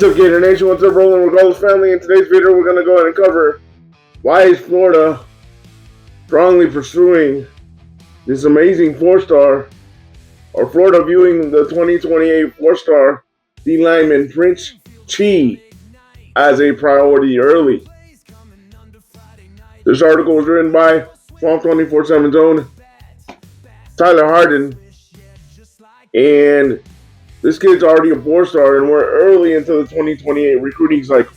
What's up, Gator Nation? What's up, Rollin Regardless family? In today's video, we're going to go ahead and cover why is Florida strongly pursuing this amazing four-star, or Florida viewing the 2028 four-star D-lineman Prince Chi as a priority early. This article was written by Swamp 24/7's own Tyler Harden, and this kid's already a four-star, and we're early into the 2028 recruiting cycle.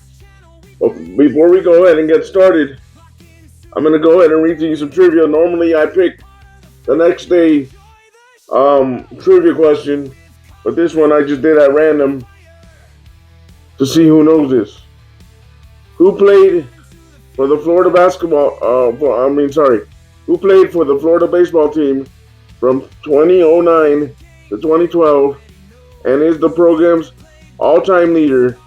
But before we go ahead and get started, I'm going to go ahead and read to you some trivia. Normally, I pick the next day trivia question, but this one I just did at random to see who knows this. Who played for the Florida Who played for the Florida baseball team from 2009 to 2012 and is the program's all-time leader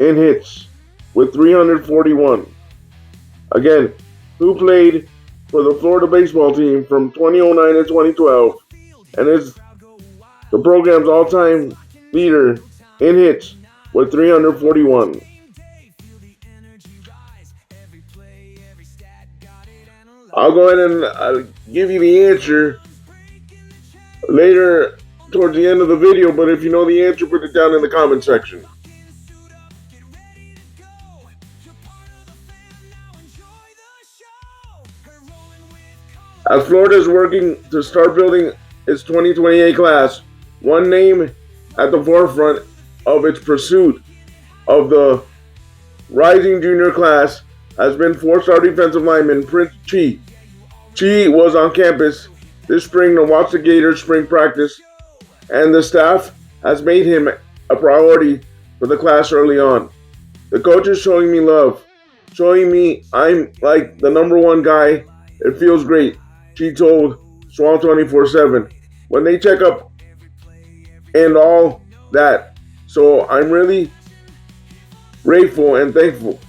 in hits with 341? Again, who played for the Florida baseball team from 2009 to 2012 and is the program's all-time leader in hits with 341? I'll go ahead and give you the answer later towards the end of the video, but if you know the answer, put it down in the comment section. As Florida is working to start building its 2028 class, one name at the forefront of its pursuit of the rising junior class has been four-star defensive lineman Prince Chi. Chi was on campus this spring to watch the Gators spring practice, and the staff has made him a priority for the class early on. The coach is showing me love, showing me I'm like the number one guy. It feels great, Chi told Swamp 24/7. When they check up and all that, so I'm really grateful and thankful.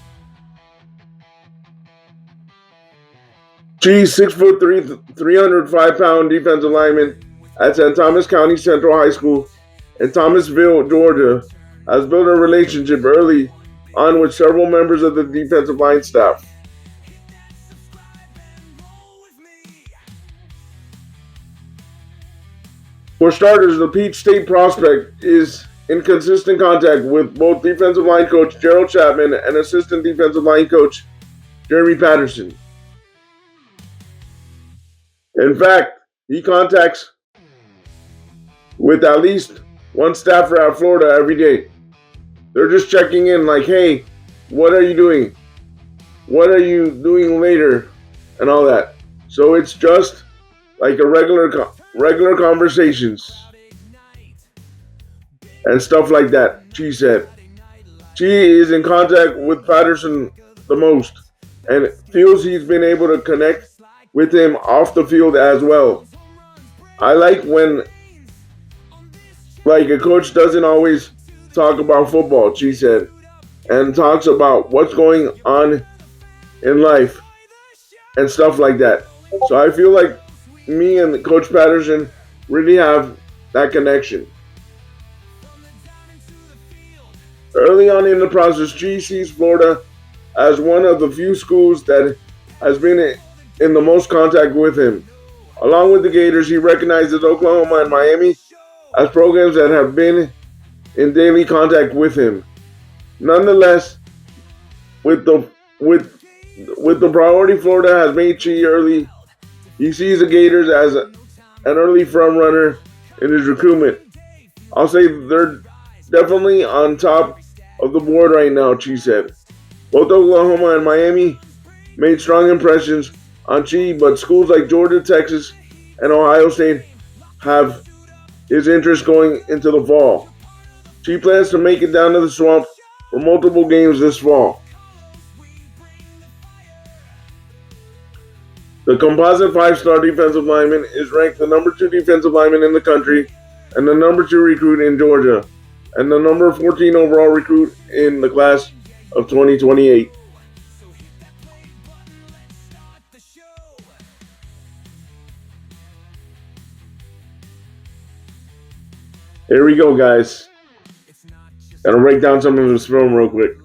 Chi's 6'3", 305-pound defensive lineman at St. Thomas County Central High School in Thomasville, Georgia, has built a relationship early on with several members of the defensive line staff. For starters, the Peach State prospect is in consistent contact with both defensive line coach Gerald Chapman and assistant defensive line coach Jeremy Patterson. In fact, he contacts with at least one staffer at Florida every day. They're just checking in like, hey, what are you doing? What are you doing later? And all that. So it's just like a regular conversations and stuff like that, Chi said. Chi is in contact with Patterson the most and feels he's been able to connect with him off the field as well. I like when a coach doesn't always talk about football, Chi said, and talks about what's going on in life and stuff like that. So I feel like me and Coach Patterson really have that connection. Early on in the process, Chi sees Florida as one of the few schools that has been in the most contact with him. Along with the Gators, he recognizes Oklahoma and Miami as programs that have been in daily contact with him. Nonetheless, with the priority Florida has made Chi early, he sees the Gators as an early front runner in his recruitment. I'll say they're definitely on top of the board right now, Chi said. Both Oklahoma and Miami made strong impressions on Chi, but schools like Georgia, Texas, and Ohio State have his interest going into the fall. Chi plans to make it down to the Swamp for multiple games this fall. The composite 5-star defensive lineman is ranked the number 2 defensive lineman in the country and the number 2 recruit in Georgia and the number 14 overall recruit in the class of 2028. Here we go, guys. Gonna break down some of his film real quick.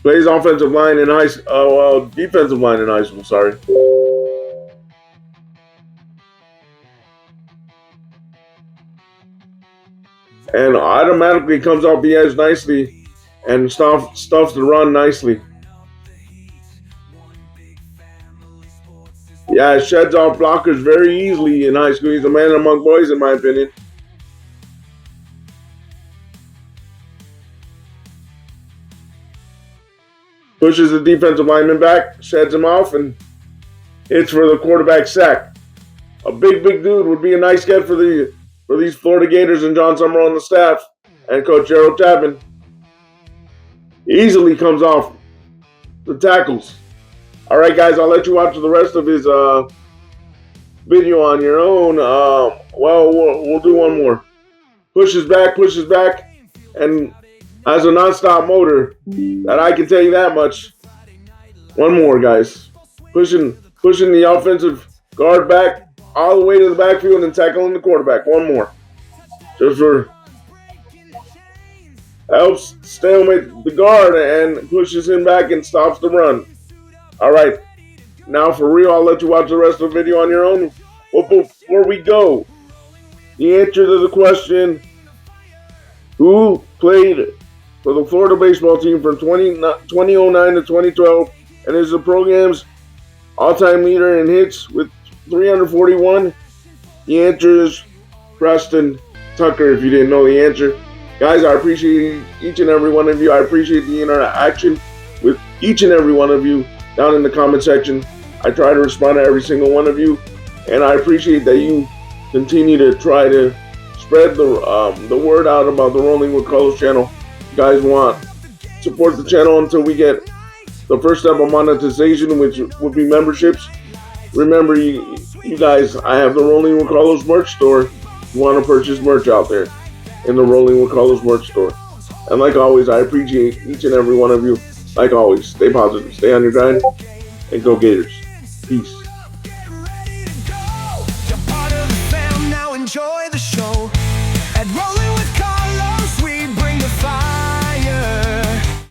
Plays offensive line in defensive line in high school. Sorry. And automatically comes off the edge nicely and stuffs the run nicely. Yeah, sheds off blockers very easily in high school. He's a man among boys, in my opinion. Pushes the defensive lineman back, sheds him off, and hits for the quarterback sack. A big dude would be a nice get for these Florida Gators and John Summerall on the staff and Coach Gerald Chapman. Easily comes off the tackles. All right, guys, I'll let you watch the rest of his video on your own. We'll do one more. Pushes back, and has a non-stop motor. That I can tell you that much. One more, guys. Pushing the offensive guard back all the way to the backfield and tackling the quarterback. One more. Just for helps stalemate the guard and pushes him back and stops the run. All right. Now, for real, I'll let you watch the rest of the video on your own. But before we go, the answer to the question, who played for the Florida baseball team from 2009 to 2012 and is the program's all-time leader in hits with 341? The answer is Preston Tucker, if you didn't know the answer. Guys, I appreciate each and every one of you. I appreciate the interaction with each and every one of you down in the comment section. I try to respond to every single one of you, and I appreciate that you continue to try to spread the word out about the Rolling with Carlos channel. You guys want support the channel until we get the first step of monetization, which would be memberships. Remember, you guys, I have the Rolling with Carlos merch store. If you want to purchase merch out there in the Rolling with Carlos merch store. And like always, I appreciate each and every one of you. Like always, stay positive, stay on your grind, and go Gators. Peace. Enjoy the